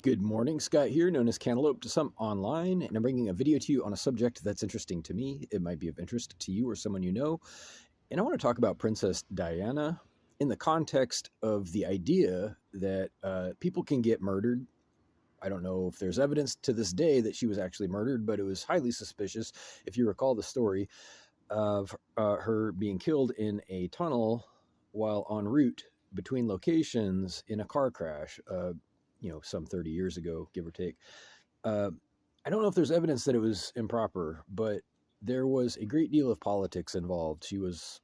Good morning, Scott here, known as Cantaloupe to some online, and I'm bringing a video to you on a subject that's interesting to me. It might be of interest to you or someone you know. And I want to talk about Princess Diana in the context of the idea that people can get murdered. I don't know if there's evidence to this day that she was actually murdered, but it was highly suspicious, if you recall the story, of her being killed in a tunnel while en route between locations in a car crash. Some 30 years ago, give or take. Uh, I don't know if there's evidence that it was improper, but there was a great deal of politics involved. She was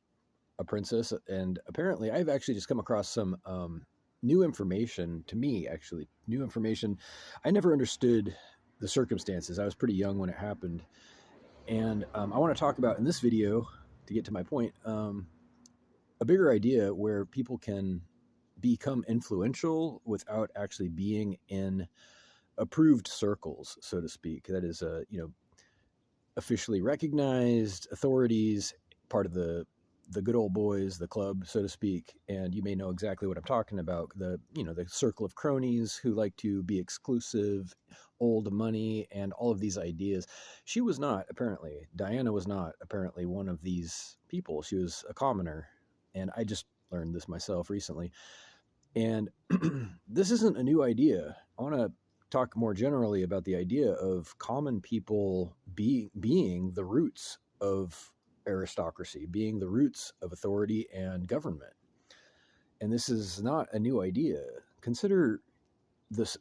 a princess, and apparently, I've actually just come across some new information to me, actually. New information. I never understood the circumstances. I was pretty young when it happened. And I want to talk about in this video, to get to my point, a bigger idea where people can become influential without actually being in approved circles, so to speak. That is, officially recognized authorities, part of the good old boys, the club, so to speak. And you may know exactly what I'm talking about. The circle of cronies who like to be exclusive, old money, and all of these ideas. She was not, apparently. Diana was not, apparently, one of these people. She was a commoner. And I just learned this myself recently. And this isn't a new idea. I want to talk more generally about the idea of common people being the roots of aristocracy, being the roots of authority and government. And this is not a new idea. Consider this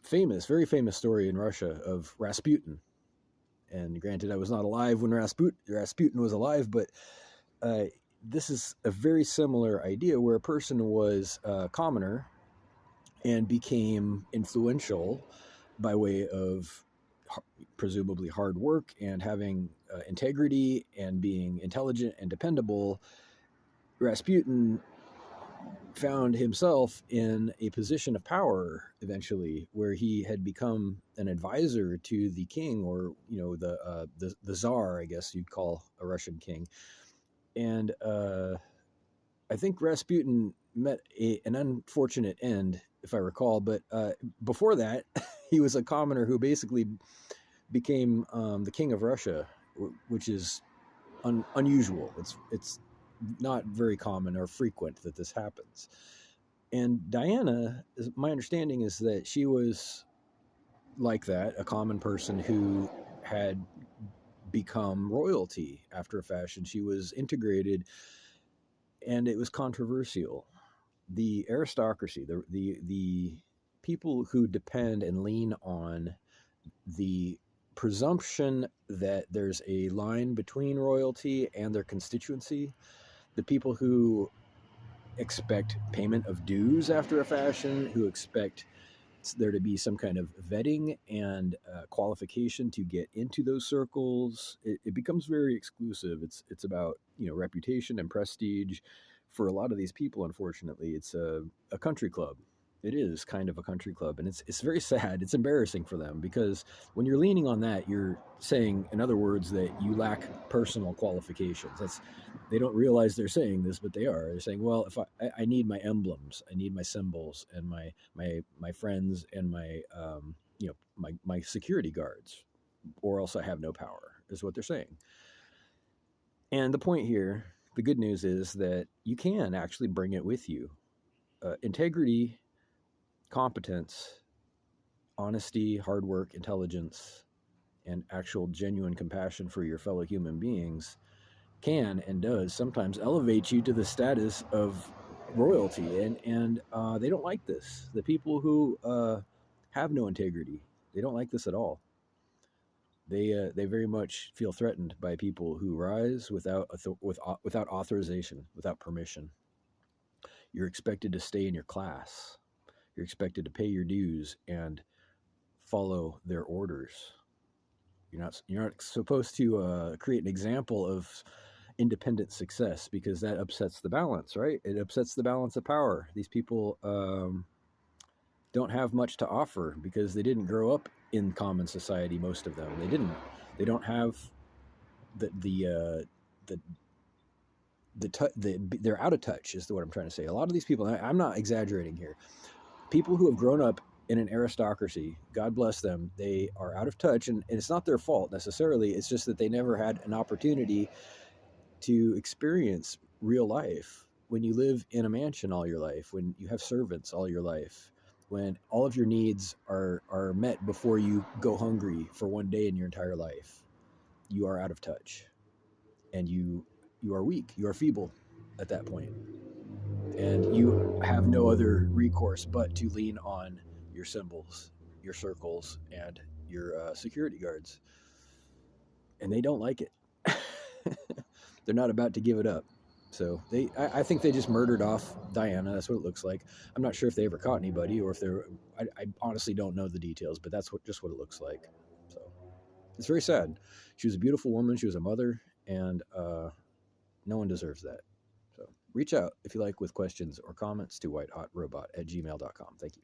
very famous story in Russia of Rasputin. And granted, I was not alive when Rasputin was alive, but this is a very similar idea where a person was a commoner and became influential by way of presumably hard work and having integrity and being intelligent and dependable. Rasputin found himself in a position of power eventually, where he had become an advisor to the king, or the czar, I guess you'd call a Russian king. And I think Rasputin met an unfortunate end, if I recall. But before that, he was a commoner who basically became the king of Russia, which is unusual. It's not very common or frequent that this happens. And Diana, my understanding is that she was like that, a common person who had become royalty after a fashion. She was integrated, and it was controversial. The aristocracy, the people who depend and lean on the presumption that there's a line between royalty and their constituency, the people who expect payment of dues after a fashion, who expect there to be some kind of vetting and qualification to get into those circles, it becomes very exclusive. It's about reputation and prestige. For a lot of these people, unfortunately, it's a country club. It is kind of a country club, and it's very sad. It's embarrassing for them, because when you're leaning on that, you're saying, in other words, that you lack personal qualifications. They don't realize they're saying this, but they are. They're saying, well, if I need my emblems, I need my symbols, and my friends, and my security guards, or else I have no power, is what they're saying. And the point here, the good news is that you can actually bring it with you. Integrity, competence, honesty, hard work, intelligence, and actual genuine compassion for your fellow human beings can and does sometimes elevate you to the status of royalty. And they don't like this. The people who have no integrity, they don't like this at all. They very much feel threatened by people who rise without authorization, without permission. You're expected to stay in your class. You're expected to pay your dues and follow their orders. You're not supposed to create an example of independent success, because that upsets the balance, right? It upsets the balance of power. These people don't have much to offer because they didn't grow up in common society. Most of them, they don't have they're out of touch, is what I'm trying to say. A lot of these people, I'm not exaggerating here, people who have grown up in an aristocracy. God bless them. They are out of touch, and it's not their fault necessarily. It's just that they never had an opportunity to experience real life. When you live in a mansion all your life, when you have servants all your life, when all of your needs are met before you go hungry for one day in your entire life, you are out of touch, and you are weak, you are feeble at that point, and you have no other recourse but to lean on your symbols, your circles, and your security guards, and they don't like it. They're not about to give it up. So I think they just murdered off Diana. That's what it looks like. I'm not sure if they ever caught anybody, or if they're. I honestly don't know the details, but that's just what it looks like. So it's very sad. She was a beautiful woman. She was a mother, and no one deserves that. So reach out if you like with questions or comments to whitehotrobot@gmail.com. Thank you.